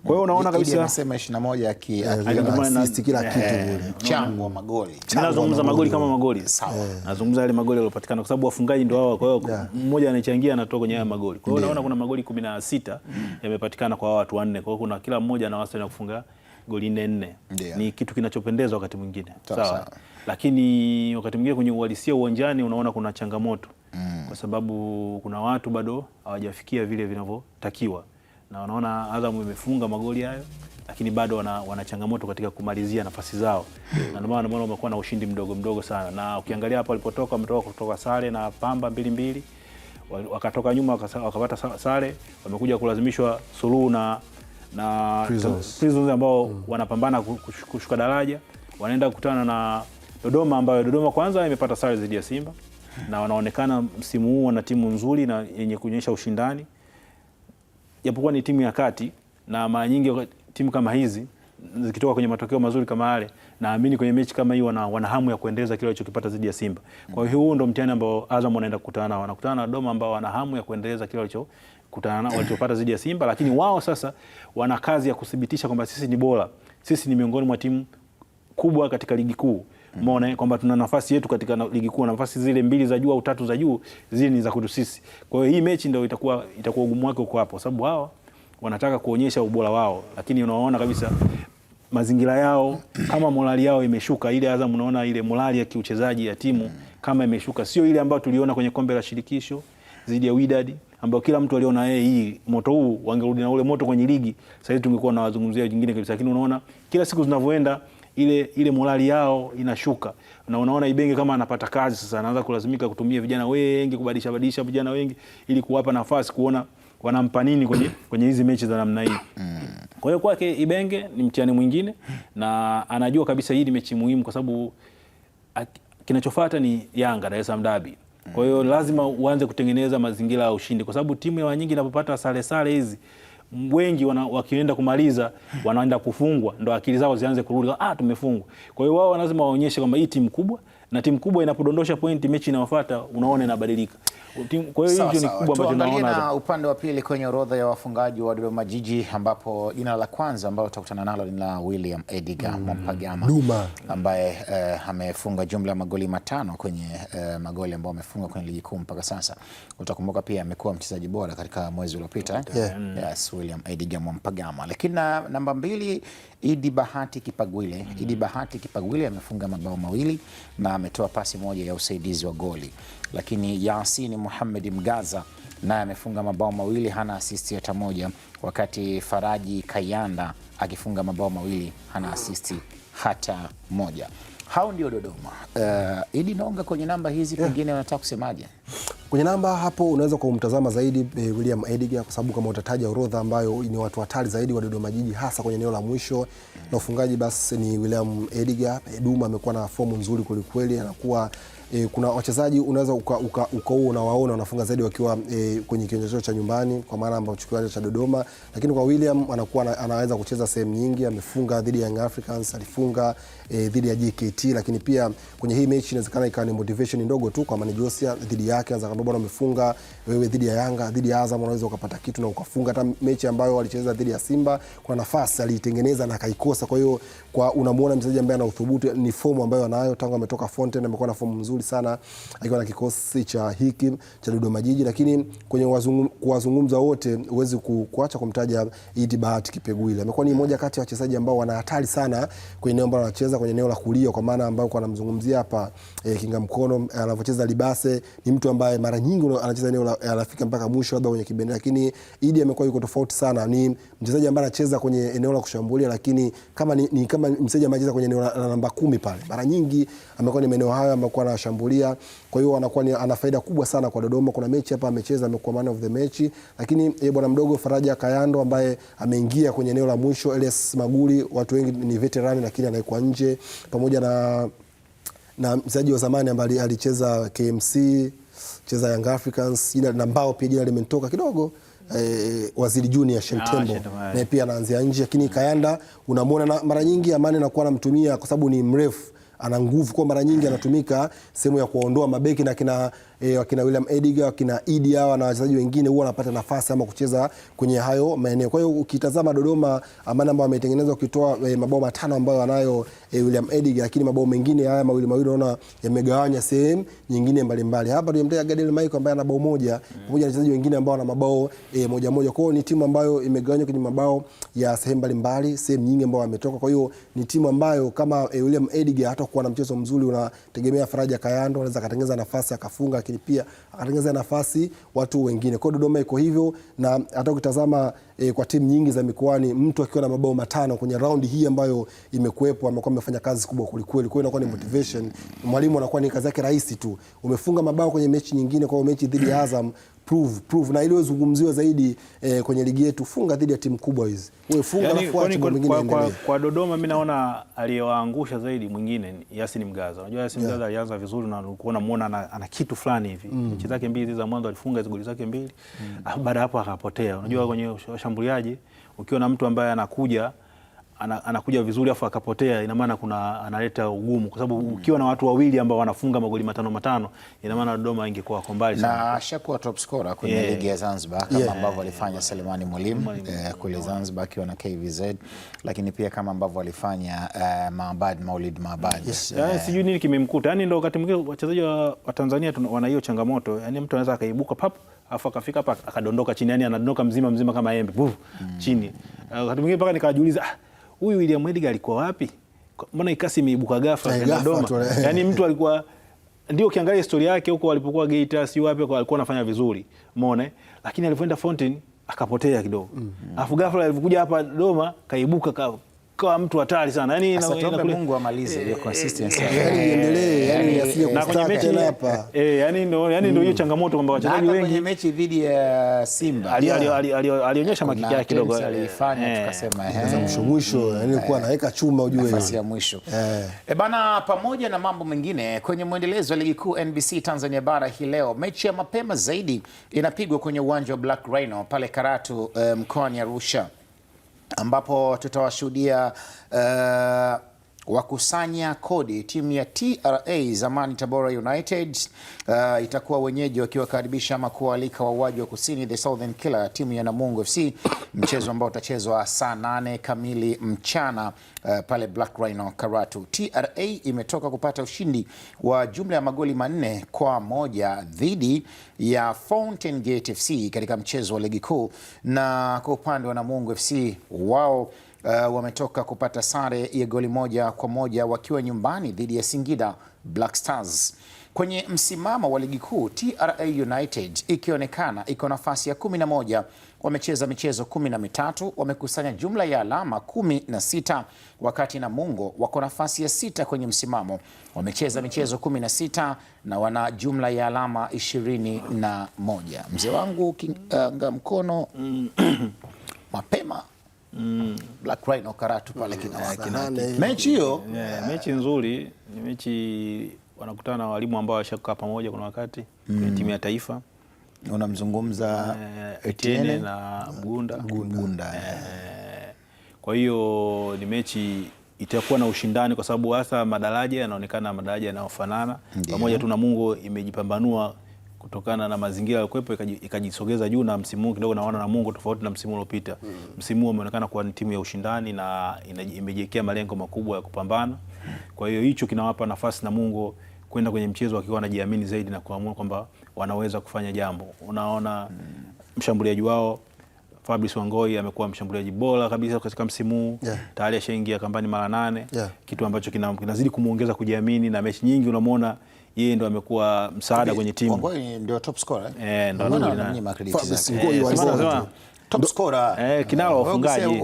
Kwa hiyo unaona kabisa anasema 21 assist kila kitu kule. Mchango wa magoli. Nazungumza magoli kama magoli. Sawa. Nazungumza yale magoli yaliyopatikana kwa sababu wafungaji ndio hao, kwa hiyo mmoja anachangia anatoka kwenye haya magoli. Kwa hiyo unaona kuna magoli 16 yamepatikana kwa watu wanne. Kwa hiyo kuna kila mmoja na wastani wa kufunga goli 4. Ni kitu kinachopendeza wakati mwingine. Sawa. Lakini wakati mwingine kwenye uhalisia uwanjani unaona kuna changamoto. Kwa sababu kuna watu bado hawajafikia vile vinavyotakiwa. Na wanaona Azam imefunga magoli hayo lakini bado wana changamoto katika kumalizia nafasi zao. Na ndio maana wamekuwa na ushindi mdogo sana. Na ukiangalia hapo walipotoka, wametoka kutoka sare na Pamba 2-2. Wakatoka nyuma wakapata sare, wamekuja kulazimishwa suluhu na Prisons ambao wanapambana kushuka daraja. Wanaenda kukutana na Dodoma ambayo Dodoma kwanza imepata sare dhidi ya Simba na wanaonekana msimu huu wana timu nzuri na yenye kuonyesha ushindani. Japokuwa ni timu ya kati na mara nyingi timu kama hizi zikitoka kwenye matokeo mazuri kama yale, naamini kwenye mechi kama hii wana hamu ya kuendeleza kile walichokipata dhidi ya Simba. Kwa hiyo huo ndio mtihani ambao Azam wanaenda kukutana nao. Wanakutana na Dodoma ambao wana hamu ya kuendeleza kile walichopata dhidi ya Simba, lakini wao sasa wana kazi ya kudhibitisha kwamba sisi ni bora. Sisi ni miongoni mwa timu kubwa katika ligi kuu. Umeona kwamba tuna nafasi yetu katika ligi kuu, nafasi zile 2 za juu au 3 za juu zile ni za kwetu sisi. Kwa hiyo hii mechi ndio itakuwa ugumu wake uko hapo, sababu hao wanataka kuonyesha ubora wao, lakini unaona kabisa mazingira yao kama morali yao imeshuka. Ile Azam unaona ile morali ya kiuchezaji ya timu kama imeshuka, sio ile ambayo tuliona kwenye kombe la shirikisho dhidi ya Wydad ambao kila mtu aliona hii moto huu wangerudi na ule moto kwenye ligi, sasa hivi tungekuwa na wazungumzia jingine kabisa. Lakini unaona kila siku zinavyoenda ile morali yao inashuka, na unaona Ibenge kama anapata kazi sasa, anaanza kulazimika kutumia vijana wengi, kubadilisha vijana wengi ili kuwapa nafasi kuona wanampa nini kwenye hizi mechi za namna hii. Kwa hiyo kwake Ibenge ni mtihani mwingine na anajua kabisa hii ni mechi muhimu kwa sababu kinachofuata ni Yanga Dar es Salaam Derby. Kwa hiyo lazima uanze kutengeneza mazingira ya ushindi kwa sababu timu ya nyingi inapopata sare hizi wengi wakienda kumaliza wanaenda kufungwa, ndo akili zao zianze kurudi, tumefungwa. Kwa hiyo wao lazima waonyeshe kwamba hii timu kubwa, na timu kubwa inapodondosha pointi mechi inayofuata unaona inabadilika. Kwa hiyo hiyo ni kubwa ambacho tunaona. Na upande wa pili kwenye orodha ya wafungaji wa Dodoma Jiji ambapo jina la kwanza ambalo tutakutana nalo ni la William Edgar Mwampagama ambaye amefunga jumla ya magoli 5 kwenye magoli ambayo amefunga kwenye ligi kuu mpaka sasa. Utakumbuka pia amekuwa mchezaji bora katika mwezi uliopita. Yes, William Edgar Mwampagama. Lakini namba 2 Idi Bahati Kipagwile. Idi Bahati Kipagwile amefunga mabao 2 na ametoa pasi moja ya usaidizi wa goli. Lakini Yasini Muhammad Mgaza naye amefunga mabao 2, hana asisti hata moja, wakati Faraji Kayanda akifunga mabao 2, hana asisti hata moja. Hao ndio Dodoma. Idi Nonga, kwenye namba hizi pengine unataka kusemaje? Kwenye namba hapo unaweza kumtazama zaidi William Edgar kwa sababu kama utataja orodha ambayo ni watu hatari zaidi wa Dodoma Jiji hasa kwenye eneo la mwisho na ufungaji, basi ni William Edgar. Duma amekuwa na fomu nzuri kweli, anakuwa kuna wachezaji unaweza unawaona wanafunga zaidi wakiwa kwenye kiwanja cha nyumbani kwa maana ambao kiwanja cha Dodoma, lakini kwa William anakuwa anaweza kucheza sehemu nyingi. Amefunga dhidi ya Young Africans, alifunga dhidi ya JKT, lakini pia kwenye hii mechi inawezekana ikawa ni motivation ndogo tu kwa Mani Josia dhidi yake, anza kama bwana umefunga wewe dhidi ya Yanga, dhidi ya Azam unaweza ukapata kitu na ukafunga. Hata mechi ambayo walicheza dhidi ya Simba kwa nafasi alitengeneza na akaikosa. Kwa hiyo unamuona mchezaji ambaye ana uthubutu, ni fomu ambayo anayo tangu ametoka Fountain, amekuwa na fomu nzuri sana akiwa na kikosi cha hiki cha Dodoma Jiji. Lakini kwenye kuwazungumza wote huwezi kuacha kumtaja Idi Bahati Kipegwile. Amekuwa ni mmoja kati ya wachezaji ambao wana hatari sana kwenye eneo ambalo anacheza kwenye eneo la kulia, kwa maana ambao kwa anamzungumzia hapa Kinga Mkono anavyocheza Libase, ni mtu ambaye mara nyingi anacheza eneo la anafika mpaka mwisho labda kwenye kibendera, lakini Idi amekuwa yuko tofauti sana. Ni mchezaji ambaye anacheza kwenye eneo la kushambulia, lakini kama mchezaji ambaye anacheza kwenye eneo la namba 10 pale, mara nyingi amekuwa ni maeneo hayo ambayo anashambulia. Kwa hiyo anakuwa ana faida kubwa sana kwa Dodoma. Kuna mechi hapa amecheza, amekuwa man of the match. Lakini bwana mdogo Faraja Kayando ambaye ameingia kwenye eneo la mwisho, Elias Maguli, watu wengi ni veteran lakini anaikuwa nje, pamoja na mchezaji wa zamani ambaye alicheza KMC, cheza Young Africans, jina na mbao pia jina limetoka kidogo, Waziri Junior Shentembo na pia anaanzia nje, lakini Kayanda unamwona mara nyingi Amani anakuwa anamtumia kwa sababu ni mrefu, ana nguvu, kwa mara nyingi anatumika sehemu ya kuondoa mabeki na wakina William Ediga, wakina Idi hawa na wachezaji wengine huwa wanapata nafasi ama kucheza kwenye hayo maeneo. Kwa hiyo ukitazama Dodoma, Amani ambao ametengenezwa ukitoa mabao 5 ambayo anayo William Ediga, lakini mabao mengine haya mawili unaona yamegawanya sehemu nyingine mbalimbali. Hapa tunamtaja Gadiel Michael ambaye ana bao moja pamoja na wachezaji wengine ambao wana mabao moja. Kwa hiyo ni timu ambayo imegawanywa kwenye mabao ya sehemu mbalimbali, sehemu nyingi ambao wametoka. Kwa hiyo ni timu ambayo kama William Ediga hata kuwa na mchezo mzuri, unategemea Faraja Kayando anaweza akatengeneza nafasi akafunga, lakini pia akatengeneza nafasi watu wengine. Kwa Dodoma iko hivyo, na hata ukitazama kwa timu nyingi za mikoani, mtu akiwa na mabao 5 kwenye raundi hii ambayo imekuepo, amekuwa amefanya kazi kubwa kulikweli. Kwa hiyo inakuwa ni motivation, mwalimu anakuwa ni kazi yake rahisi tu. Umefunga mabao kwenye mechi nyingine, kwa mechi dhidi ya Azam prove na ile zungumziwa zaidi kwenye ligi yetu, funga dhidi ya timu kubwa hizi. Wewe funga na fuata mwingine. Kwa Dodoma mimi naona aliyowaangusha zaidi mwingine Yasin Mgaza. Unajua Yasin Mgaza alianza vizuri na ulikuwa unamuona ana kitu fulani hivi. Mechi zake 2 za mwanzo alifunga hizo goli zake 2. Baada hapo akapotea. Unajua kwenye washambuliaji ukiwa na mtu ambaye anakuja vizuri afu akapotea, ina maana analeta ugumu, kwa sababu ukiwa na watu wawili ambao wanafunga magoli 5 ina maana Dodoma ingekuwa kombali sana. Na ashakuwa top scorer kwenye ligi ya Zanzibar kama ambavyo alifanya Selemani Mwalimu kule Zanzibar akiwa na KVZ, lakini pia kama ambavyo alifanya Maulid Maabad. Sijui nini kimemkuta. Yaani ndio wakati mwingine wachezaji wa Tanzania wana hiyo changamoto. Yaani mtu anaweza akaibuka afu akafika hapa akadondoka chini, yani anadondoka mzima kama embe chini. Wakati mwingine mpaka nikajiuliza huyu William Ediga alikuwa wapi? Mbona ikasi imeibuka ghafla Dodoma? Yaani mtu alikuwa ndio, ukiangalia historia yake huko alipokuwa Geita si wapi alikuwa anafanya vizuri. Umeona? Lakini alipoenda Fountain akapotea kidogo. Alafu ghafla alikuja hapa Dodoma kaibuka kwa mtu hatari sana. Yaani Mungu amalize hiyo consistency. Iendelee, yani asije kustaka tena hapa. Yani ndio hiyo changamoto kwamba wachezaji wengi kwenye mechi dhidi ya Simba alionyesha makiki yake kidogo, alifanya tukasema mwisho, yani alikuwa anaweka chuma ujue nafasi ya mwisho. Bana, pamoja na mambo mengine kwenye mwendelezo wa ligi kuu NBC Tanzania bara hii leo, mechi ya mapema zaidi inapigwa kwenye uwanja wa Black Rhino pale Karatu mkoani Arusha, ambapo tutawashuhudia wakusanya kodi timu ya TRA zamani Tabora United itakuwa wenyeji wakiwakaribisha ama kualika wauaji wa kusini the Southern Killer timu ya Namungo FC, mchezo ambao utachezwa saa 8 kamili mchana pale Black Rhino Karatu. TRA imetoka kupata ushindi wa jumla ya magoli 4-1 dhidi ya Fountain Gate FC katika mchezo wa ligi kuu, na kwa upande wa Namungo FC wao wametoka kupata sare ya goli 1-1 wakiwa nyumbani dhidi ya Singida Black Stars. Kwenye msimamo wa ligi kuu, TRA United ikionekana iko nafasi ya 11, wamecheza michezo 13, wamekusanya jumla ya alama 16, wakati Namungo wako nafasi ya 6 kwenye msimamo, wamecheza michezo 16 na wana jumla ya alama 21. Mzee wangu kinga mkono mapema Black Rhino Karatu pale mechi hiyo mechi nzuri, ni mechi wanakutana na walimu ambao washakaa pamoja kuna wakati kwenye timu ya taifa. Unamzungumza Etienne na Mgunda. Kwa hiyo ni mechi itakuwa na ushindani, kwa sababu hasa madaraja yanaonekana madaraja yanayofanana, pamoja tu Namungo imejipambanua kutokana na mazingira yalikuwepo ikajisogeza juu, na msimu kidogo naona Namungo tofauti na msimu uliopita. Msimu umeonekana kuwa ni timu ya ushindani na imejiwekea malengo makubwa ya kupambana. Kwa hiyo hicho kinawapa nafasi Namungo kwenda kwenye mchezo wakiwa wanajiamini zaidi na kuamua kwamba wanaweza kufanya jambo. Unaona mshambuliaji wao Fabrice Wangoi amekuwa mshambuliaji bora kabisa katika msimu. Tayari ashaingia kambani mara 8. Kitu ambacho kinazidi kumuongeza kujiamini, na mechi nyingi unamwona yeye ndo amekuwa msaada kwenye timu. Wangoi ndio top scorer. Ndio Fabrice Wangoi wa top scorer, kinara wa wafungaji.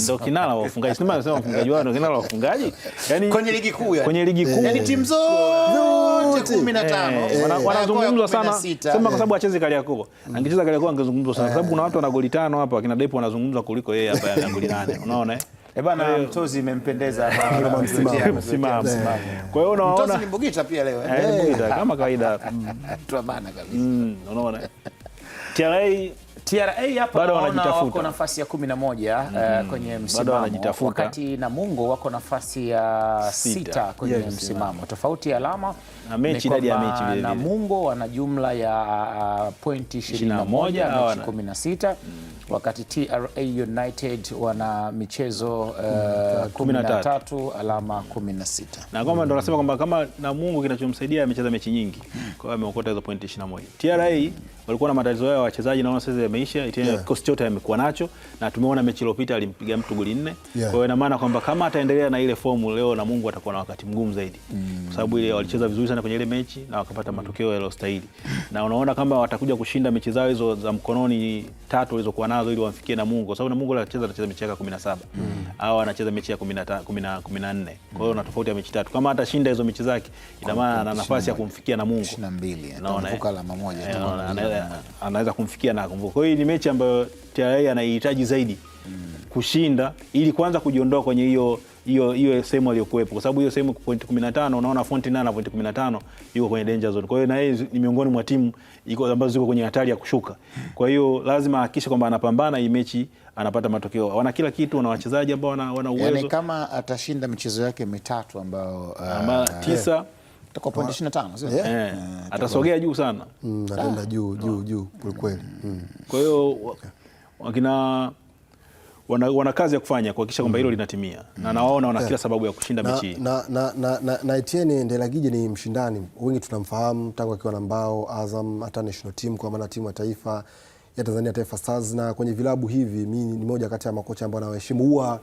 Ndio kinara wa wafungaji. Sema nasema mfungaji wao ndio kinara wa wafungaji. Yaani kwenye ligi kuu kwenye ligi kuu. Yaani timu zote 15 wanazungumzwa sana. Sema kwa sababu acheze Kariakoo. Angecheza Kariakoo angezungumzwa sana. Kwa sababu kuna watu wana goli 5 hapa, kina Depo wanazungumzwa kuliko yeye hapa ana goli 8. Unaona bana, Mtozi imempendeza kama msimamo. Kwa hiyo unaona Mtozi ni Mbugita pia leo Mbugita kama kawaida. Tu bana kabisa. Unaona TRA hapa bado wanajitafuta, wako nafasi ya 11 kwenye msimamo, wakati Namungo wako nafasi ya 6 kwenye msimamo. Tofauti ya alama na mechi, idadi ya mechi vile. Namungo wana jumla ya pointi 21 mechi 16, wakati TRA United wana michezo 13 alama 16. Na kama ndo nasema kwamba kama Namungo kinachomsaidia amecheza mechi nyingi, kwa hiyo ameokota hizo pointi 21. TRA walikuwa na matatizo yao wachezaji, na sasa yameisha. Kikosi chote amekuwa nacho, na tumeona mechi iliyopita alimpiga mtu goli 4. Kwa hiyo ina maana kwamba kama ataendelea na ile fomu leo, Namungo atakuwa na wakati mgumu zaidi, kwa sababu ile walicheza vizuri sana kwenye ile mechi na wakapata matokeo yaliyostahili. Na unaona kama watakuja kushinda mechi zao hizo za mkononi 3 walizokuwa nazo ili wamfikie Namungo, kwa sababu Namungo atacheza mechi yake 17 au anacheza mechi ya 14. Kwa hiyo na tofauti ya mechi 3. Kama atashinda hizo mechi zake, ina maana ana nafasi ya kumfikia Namungo 22, atavuka alama moja tu, anaweza kumfikia na kumvuka. Kwa hiyo ni mechi ambayo TRA anahitaji zaidi kushinda ili kwanza kujiondoa kwenye hiyo sehemu aliyokuepo, kwa sababu hiyo sehemu point 15, unaona Fountain na point 15 yuko kwenye danger zone. Kwa hiyo na yeye ni miongoni mwa timu ambazo ziko kwenye hatari ya kushuka. Kwa hiyo lazima ahakikishe kwamba anapambana hii mechi, anapata matokeo. Wana kila kitu, wana wachezaji ambao wana uwezo. Yani kama atashinda michezo yake mitatu ambao 9 kwa point 25, sio? Atasogea juu sana. Ataenda juu kweli. Kwa hiyo wana kazi ya kufanya kuhakikisha kwamba hilo linatimia, na nawaona wana kila sababu ya kushinda mechi hii. Na Etienne Ndelagije ni mshindani, wengi tunamfahamu tangu akiwa na Mbao, Azam, hata national team, kwa maana timu ya taifa ya Tanzania, Taifa Stars. Na kwenye vilabu hivi mimi ni moja kati ya makocha ambao nawaheshimu, huwa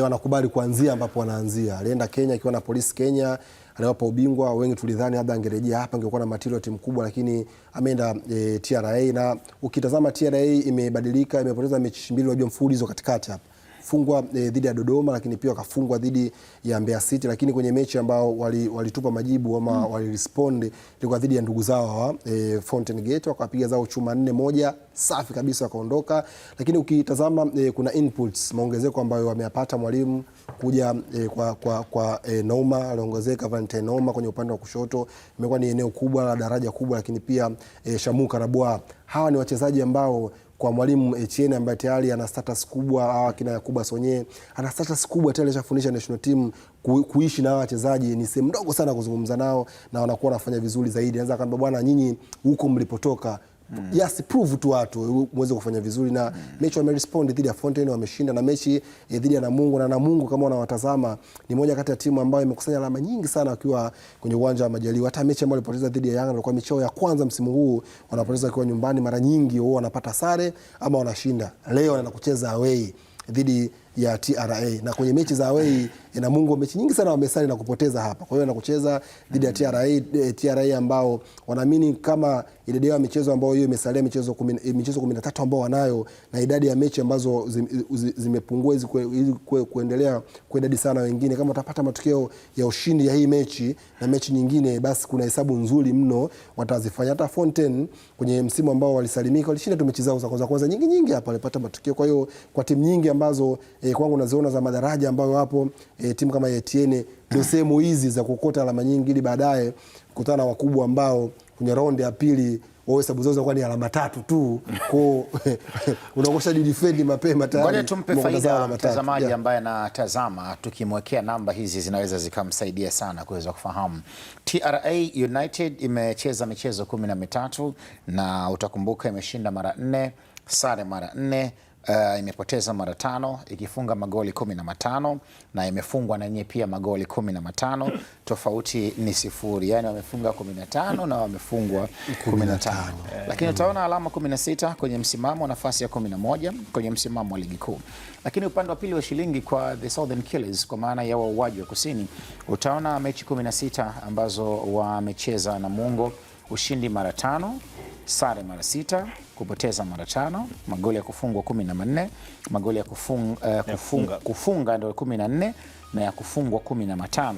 wanakubali kuanzia ambapo wanaanzia. Alienda Kenya akiwa na Polisi Kenya, aliwapa ubingwa. Wengi tulidhani labda angerejea hapa angekuwa na material timu kubwa, lakini ameenda TRA. Na ukitazama TRA imebadilika, imepoteza mechi 2 unajua mfululizo katikati hapa. Fungwa dhidi ya Dodoma, lakini pia wakafungwa dhidi ya Mbeya City, lakini kwenye mechi ambao walitupa majibu ama walirespond ilikuwa dhidi ya ndugu zao Fountain Gate, wakapiga zao chuma 4-1 safi kabisa, wakaondoka. Lakini ukitazama kuna inputs, maongezeko ambayo wameyapata mwalimu kuja kwa Noma, aliongezeka Valentine Noma kwenye upande wa kushoto, imekuwa ni eneo kubwa la daraja kubwa, lakini pia Shamu Karabwa. Hawa ni wachezaji ambao kwa mwalimu Etienne ambaye tayari ana status kubwa, hawa kina Yakuba Sonye ana status kubwa tayari, alishafundisha national team, kuishi na hawa wachezaji ni sehemu ndogo sana kuzungumza nao, na wanakuwa wanafanya vizuri zaidi. Anza kwamba bwana, nyinyi huko mlipotoka, yes, prove tu watu muweze kufanya vizuri. Na mechi wamerespond dhidi ya Fountain, wameshinda. Na mechi dhidi ya Namungo, na Namungo kama unawatazama ni moja kati ya timu ambayo imekusanya alama nyingi sana wakiwa kwenye uwanja wa Majaliwa. Hata mechi ambayo walipoteza dhidi ya Yanga ilikuwa michao ya kwanza msimu huu, wanapoteza kwa nyumbani, mara nyingi wao wanapata sare ama wanashinda. Leo wanaenda kucheza away dhidi ya TRA, na kwenye mechi za away Namungo mechi nyingi sana wamesali na kupoteza hapa. Kwa hiyo wanakucheza dhidi ya TRA ambao wanaamini kama idadi ya michezo ambayo hiyo imesalia michezo 13 ambao wanayo, na idadi ya mechi ambazo zimepungua ili kuendelea kwa idadi sana wengine, kama utapata matokeo ya ushindi ya hii mechi na mechi nyingine, basi kuna hesabu nzuri mno watazifanya. Hata Fountain kwenye msimu ambao walisalimika, walishinda tu mechi zao za kwanza nyingi hapa, walipata matokeo. Kwa hiyo kwa timu nyingi ambazo kwangu naziona za madaraja ambayo wapo, timu kama Etienne ndio sehemu hizi za kukota alama nyingi ili baadaye kukutana na wakubwa ambao kwenye raundi ya pili wao hesabu zao zinakuwa ni alama 3 tu. Kwa unakosa defend mapema tayari. Ngoja tumpe faida mtazamaji ambaye anatazama, tukimwekea namba hizi zinaweza zikamsaidia sana kuweza kufahamu. TRA United imecheza michezo 13 na utakumbuka imeshinda mara 4, sare mara 4, imepoteza mara 5, ikifunga magoli 15 na imefungwa na yenyewe pia magoli 15. Tofauti ni 0, yani wamefunga 15 na wamefungwa 15. Lakini utaona alama 16 kwenye msimamo, nafasi ya 11 kwenye msimamo wa ligi kuu. Lakini upande wa pili wa shilingi kwa the Southern Killers, kwa maana ya wauaji wa kusini, utaona mechi 16 ambazo wamecheza na Namungo, ushindi mara 5, sare mara 6, kupoteza mara 5, magoli ya kufungwa 14, magoli ya kufunga ndio 14 na ya kufungwa 15.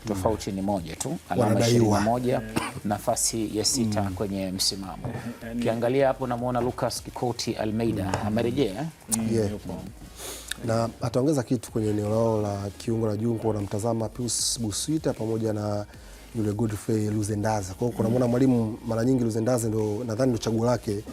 Tofauti ni moja tu, alama 21, nafasi ya 6 kwenye msimamo. Ukiangalia hapo namuona Lucas Kikoti Almeida amerejea. Na ataongeza kitu kwenye eneo lao la kiungo la juu. Unamtazama Pius Buswita pamoja na yule Godfrey Luzendaze. Kwa hiyo kunamwona mwalimu mara nyingi Luzendaze ndo nadhani ndo chaguo lake.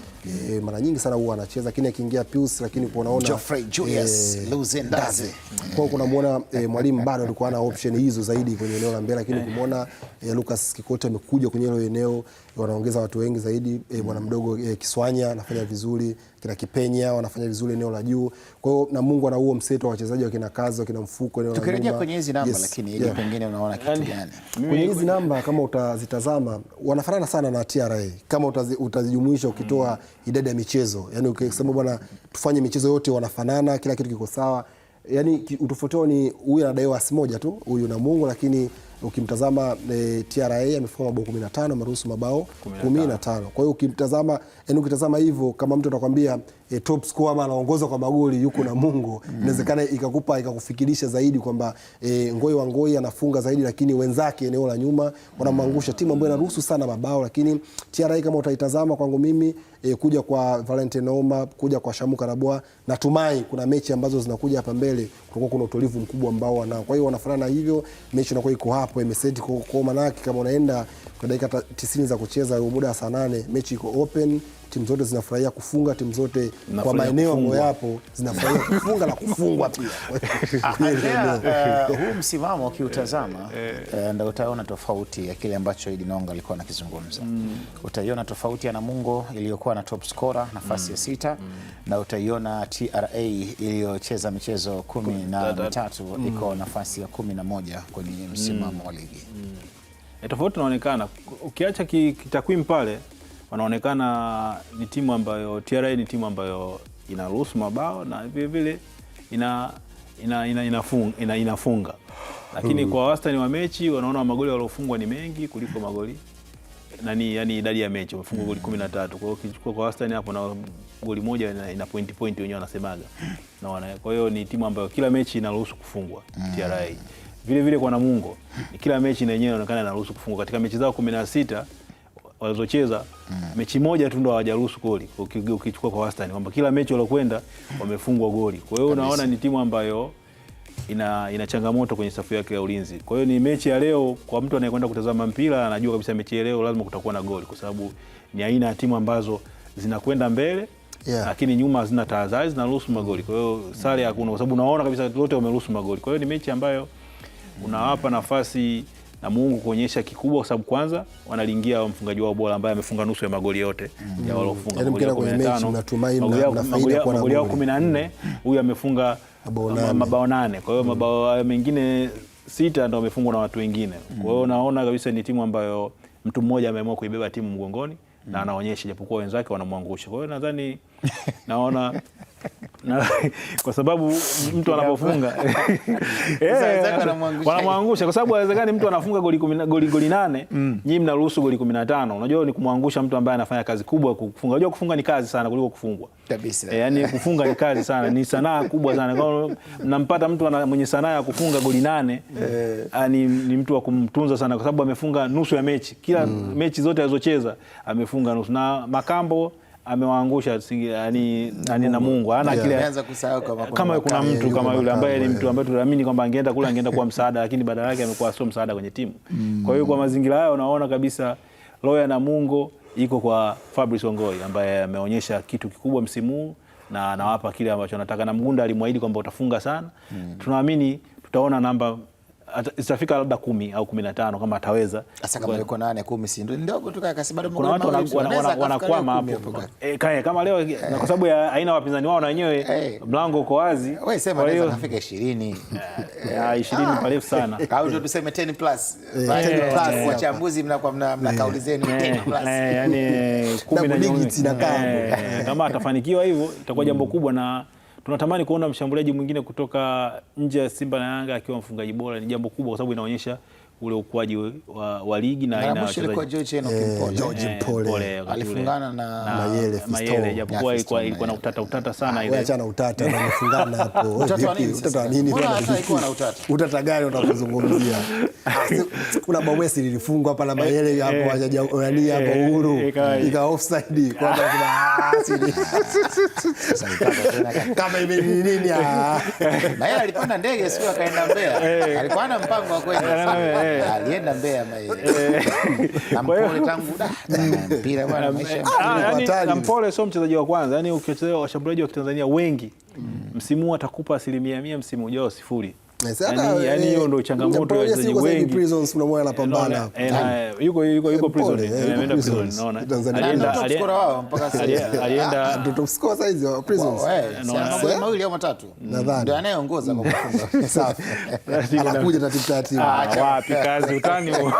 Mara nyingi sana huwa anacheza, lakini akiingia Pius, lakini unaona Geoffrey Julius Luzendaze. Kwa hiyo kunamwona mwalimu bado alikuwa na option hizo zaidi kwenye eneo la mbele, lakini kumwona Lucas Kikoti amekuja kwenye hilo eneo, wanaongeza watu wengi zaidi. Bwana mdogo Kiswanya anafanya vizuri, kina Kipenya wanafanya vizuri eneo la juu. Kwa hiyo na Mungu ana huo mseto wa wachezaji wakina Kazi, wakina Mfuko eneo la nyuma. Tukirejea kwenye hizi namba, lakini ili pengine unaona kitu gani? Kwenye hizi namba kama utazitazama wanafanana sana na TRA kama utazijumuisha ukitoa idadi ya michezo. Yaani ukisema bwana tufanye michezo yote wanafanana, kila kitu kiko sawa. Yaani utofauti ni huyu anadaiwa asi moja tu, huyu na Mungu, lakini ukimtazama TRA amefunga mabao 15, ameruhusu mabao 15. Kwa hiyo ukimtazama, yani ukitazama hivyo kama mtu atakwambia top scorer ama anaongoza kwa magoli yuko na Mungu, inawezekana ikakufikirisha zaidi kwamba Ngoi wa Ngoi anafunga zaidi, lakini wenzake eneo la nyuma wanamwangusha, timu ambayo inaruhusu sana mabao. Lakini TRA kama utaitazama kwangu mimi kuja kwa Valentine Oma, kuja kwa Shamu Karaboa, natumai kuna mechi ambazo zinakuja hapa mbele kutakuwa kuna utulivu mkubwa ambao wanao. Kwa hiyo wanafanana hivyo, mechi inakuwa iko hapo imeseti kwa maana yake kama unaenda kwa dakika 90 za kucheza muda wa saa 8, mechi iko open, timu zote zinafurahia kufunga, timu zote kwa maeneo ambayo yapo zinafurahia kufunga na kufungwa pia. Huu msimamo ukiutazama ndio utaona tofauti ya kile ambacho Idi Nonga alikuwa anakizungumza. Utaiona tofauti ya Namungo iliyokuwa na top scorer nafasi ya 6 na utaiona TRA iliyocheza michezo 13 iko nafasi ya 11 kwenye msimamo wa ligi. Tofauti inaonekana ukiacha kitakwimu pale, wanaonekana ni timu ambayo TRA ni timu ambayo inaruhusu mabao na vile vile inafunga. Lakini kwa wastani wa mechi wanaona magoli waliofungwa ni mengi kuliko magoli yani idadi ya mechi wamefungwa goli 13. Kwa hiyo ukichukua kwa wastani hapo na goli moja ina point wenyewe wanasemaga. Naona kwa hiyo ni timu ambayo kila mechi inaruhusu kufungwa TRA. Vile vile kwa Namungo kila mechi na yenyewe inaonekana inaruhusu kufungwa. Katika mechi zao 16 walizocheza mechi moja tu ndo hawajaruhusu goli. Ukichukua kwa wastani kwamba kila mechi waliokwenda wamefungwa goli. Kwa hiyo unaona ni timu ambayo ina changamoto kwenye safu yake ya ulinzi. Kwa hiyo ni mechi ya leo, kwa mtu anayekwenda kutazama mpira anajua kabisa mechi ya leo lazima kutakuwa na goli, kwa sababu ni aina ya timu ambazo zinakwenda mbele lakini nyuma hazina tahadhari, zinaruhusu magoli. Kwa hiyo sare hakuna, kwa sababu unaona kabisa wote wameruhusu magoli. Kwa hiyo ni mechi ambayo unawapa nafasi Namungo kuonyesha kikubwa, kwa sababu kwanza wanalingia mfungaji wao bora ambaye amefunga nusu ya magoli yote ya waliofunga. Magoli yao 14, huyu amefunga mabao 8. Kwa hiyo mabao mengine 6 ndio amefungwa na watu wengine. Kwa hiyo unaona kabisa ni timu ambayo mtu mmoja ameamua kuibeba timu mgongoni na anaonyesha, japokuwa wenzake wanamwangusha. Kwa hiyo nadhani naona kwa sababu mtu anapofunga wanamwangusha, kwa sababu haiwezekani mtu anafunga goli 8 nyinyi mnaruhusu goli 15. Unajua ni kumwangusha mtu ambaye anafanya kazi kubwa kufunga. Unajua kufunga ni kazi sana kuliko kufungwa kabisa. Yani kufunga ni kazi sana, ni sanaa kubwa sana. Kwa mnampata mtu mwenye sanaa ya kufunga goli 8 ni mtu wa kumtunza sana, kwa sababu amefunga nusu ya mechi. Kila mechi zote alizocheza amefunga nusu, na Makambo amewaangusha yani Namungo hana kile. Anaanza kusahau kama kuna mtu kama yule ambaye ni mtu ambaye tunaamini kwamba angeenda kule angeenda kuwa msaada, lakini badala yake amekuwa sio msaada kwenye timu. Kwa hiyo kwa mazingira hayo unaona kabisa roho ya Namungo iko kwa Fabrice Ongoi ambaye ameonyesha kitu kikubwa msimu huu na anawapa kile ambacho anataka, na Mgunda alimwahidi kwamba utafunga sana. Tunaamini tutaona namba itafika labda 10 au 15 kama ataweza. Sasa kama yuko 8 10 si ndio ndogo tu kaka, si bado kuna watu wanakwama hapo. Kama leo kwa sababu ya aina wapinzani wao na wenyewe mlango uko wazi. Wewe sema anaweza kufika 20. 20 parefu sana. Au ndio tuseme 10 plus. 10 plus wachambuzi mnakuwa mna kauli zenu 10 plus. Yani 10 na digits na kama atafanikiwa hivyo itakuwa jambo kubwa, na tunatamani kuona mshambuliaji mwingine kutoka nje ya Simba na Yanga akiwa mfungaji bora. Ni jambo kubwa, kwa sababu inaonyesha ule ukuaji wa ligi na aina ya wachezaji. George Mpole alifungana na Mayele, japokuwa ilikuwa na utata sana ile. Acha na utata na mfungana hapo. Utata nini? Utata gani unazungumzia? Kuna Bawesi lilifungwa hapa na Mayele hapo, hajaani hapo uhuru ika offside kwa kama hivi nini. Mayele alipanda ndege sio akaenda Mbeya, alikuwa na mpango wa kwenda. alienda Mbeya na Mpole tangu mpira bwana maisha. Yani Mpole sio mchezaji wa kwanza, yani ukichezea washambuliaji wa Tanzania wengi msimu huu atakupa 100% msimu ujao 0. Yani hiyo ndio changamoto ya wachezaji wengi. Prisons unamwona anapambana. Yuko prison. Ameenda prison, unaona. Alienda wao mpaka sasa. Alienda top scorer size wa Prisons. Magoli mawili au matatu. Ndio anayeongoza kwa kufunga. Safi. Anakuja taratibu. Wapi kazi utani huo.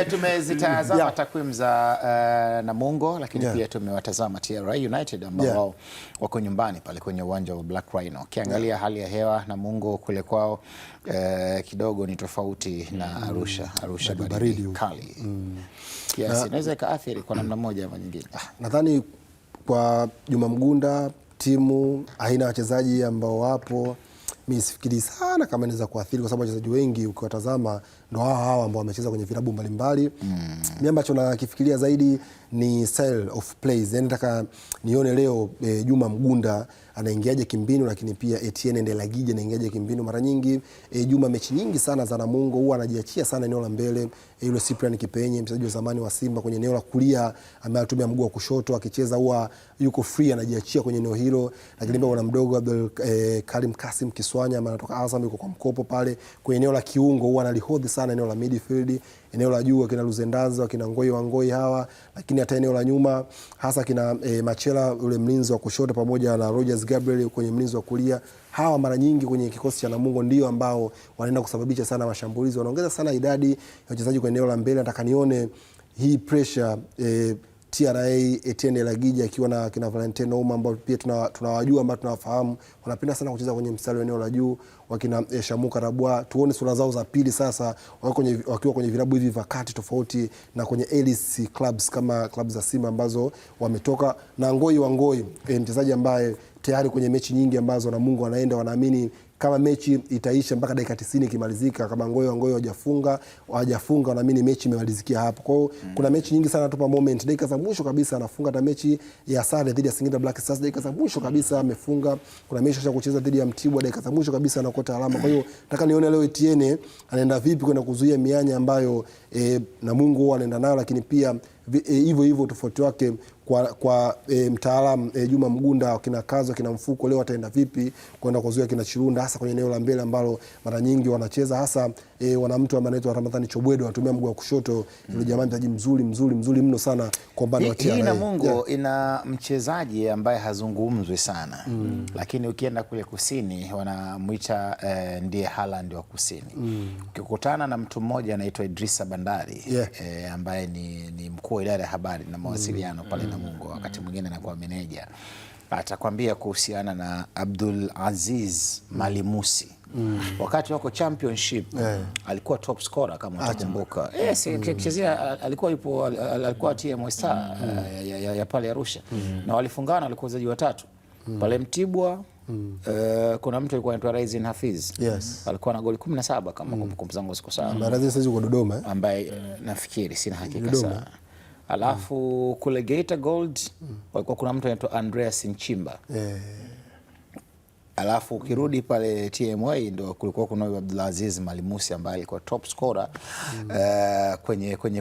Tumezitazama takwimu za Namungo, lakini pia tumewatazama TRA United ambao wako nyumbani pale kwenye uwanja wa Black Rhino. Ukiangalia hali ya hewa Namungo kule kwao kidogo ni tofauti na Arusha baridi kali. Yes, inaweza ikaathiri kwa namna moja ama nyingine. Nadhani kwa Juma Mgunda, timu aina wachezaji ambao wapo, mimi sifikiri sana kama inaweza kuathiri, kwa sababu wachezaji wengi ukiwatazama ndio hao ambao wamecheza kwenye vilabu mbalimbali. Mimi ambacho nakifikiria zaidi ni style of plays. Yani nataka nione leo Juma Mgunda anaingiaje kimbinu, lakini pia Etienne Ndelagije anaingiaje kimbinu. Mara nyingi Juma mechi nyingi sana za Namungo huwa anajiachia sana eneo la mbele. Yule Cyprian Kipenye, mchezaji wa zamani wa Simba, kwenye eneo la kulia ametumia mguu wa kushoto, akicheza huwa yuko free, anajiachia kwenye eneo hilo. Lakini pia kuna mdogo Abdul Karim Kasim Kiswanya anatoka Azam, yuko kwa mkopo pale kwenye eneo la kiungo, huwa analihodhi sana eneo la midfield. Eneo la juu akina Luzendazo, akina Ngoi hawa, lakini hata eneo la nyuma hasa kina Machela ule mlinzi wa kushoto pamoja na Rogers Gabriel kwenye mlinzi wa kulia. Hawa mara nyingi kwenye kikosi cha Namungo ndio ambao wanaenda kusababisha sana mashambulizi, wanaongeza sana idadi ya wachezaji kwenye eneo la mbele. Nataka nione hii pressure TRA Etienne Ndelagije akiwa na kina Valentino Uma ambao pia tunawajua ambao tunawafahamu wanapenda sana kucheza kwenye mstari wa eneo la juu, wakina Shamuka Rabwa. Tuone sura zao za pili sasa wakiwa kwenye vilabu hivi vakati tofauti na kwenye elite clubs kama clubs za Simba ambazo wametoka. Na Ngoi mchezaji ambaye tayari kwenye mechi nyingi ambazo Namungo wanaenda wanaamini kama mechi itaisha mpaka dakika 90 ikimalizika, kama Ngoi hawajafunga wanaamini mechi imemalizikia hapo. Kwa hiyo kuna mechi nyingi sana tupa moment dakika za mwisho kabisa anafunga. Hata mechi ya sare dhidi ya Singida Black Stars dakika za mwisho kabisa amefunga. Kuna mechi ya kucheza dhidi ya Mtibwa dakika za mwisho kabisa anakota alama. Kwa hiyo nataka nione leo Etienne anaenda vipi kwenda kuzuia mianya ambayo Namungo anaenda nayo, lakini pia hivyo tofauti wake kwa mtaalamu Juma Mgunda, kina Kazo, kina Mfuko leo ataenda vipi kwenda kuzuia kina Chirunda, hasa kwenye eneo la mbele ambalo mara nyingi wanacheza, hasa wana mtu ambaye anaitwa Ramadhani Chobwedo anatumia mguu wa kushoto. Yule jamaa mtaji mzuri mno sana kwa upande wa TRA. Hii Namungo ina mchezaji ambaye hazungumzwi sana, lakini ukienda kule kusini wanamuita ndiye Haaland wa kusini. Ukikutana na mtu mmoja anaitwa Idrissa Bandari ambaye ni mkuu wa idara ya habari na mawasiliano pale Namungo, wakati mwingine anakuwa meneja, atakwambia kuhusiana na Abdul Aziz Malimusi. Wakati wako championship alikuwa top scorer kama utakumbuka. Kichezea alikuwa TM Star ya pale Arusha. Na walifungana, walikuwa wachezaji watatu. Pale Mtibwa kuna mtu alikuwa anaitwa Raizin Hafiz. Alikuwa na goli 17 kama kumbukumbu zangu ziko sawa. Raizin sasa yuko Dodoma ambaye nafikiri sina hakika sana. Alafu kule Geita Gold walikuwa kuna mtu anaitwa Andreas Nchimba. Alafu ukirudi pale TMA ndio kulikuwa kuna Abdulaziz Malimusi ambaye alikuwa top scorer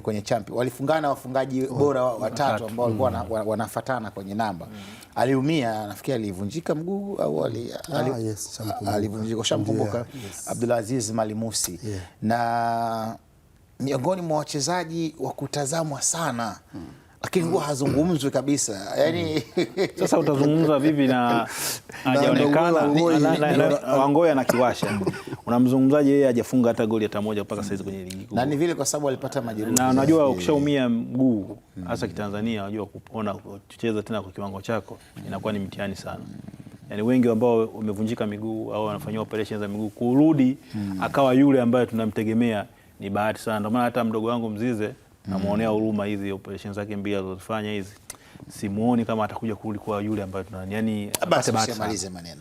kwenye champion. Walifungana wafungaji bora watatu ambao walikuwa wanafuatana kwenye namba. Aliumia, nafikiri alivunjika mguu au alivunjika, shamkumbuka Abdulaziz Malimusi. Na miongoni mwa wachezaji wa kutazamwa sana, lakini huwa hazungumzwi kabisa. Yaani sasa utazungumza vipi na hajaonekana Wangoi anakiwasha? Unamzungumzaje yeye hajafunga hata goli hata moja mpaka sasa kwenye ligi kuu? Na ni vile kwa sababu alipata majeruhi. Na unajua ukishaumia mguu hasa kitanzania, unajua kupona kucheza tena kwa kiwango chako inakuwa ni mtihani sana. Yaani wengi ambao wamevunjika miguu au wanafanywa operations za miguu kurudi akawa yule ambaye tunamtegemea ni bahati sana. Ndio maana hata mdogo wangu Mzize namuonea huruma, hizi operations zake mbili alizofanya hizi. Simuoni kama atakuja kurudi kwa yule ambaye tunani. Yaani basi usimalize maneno.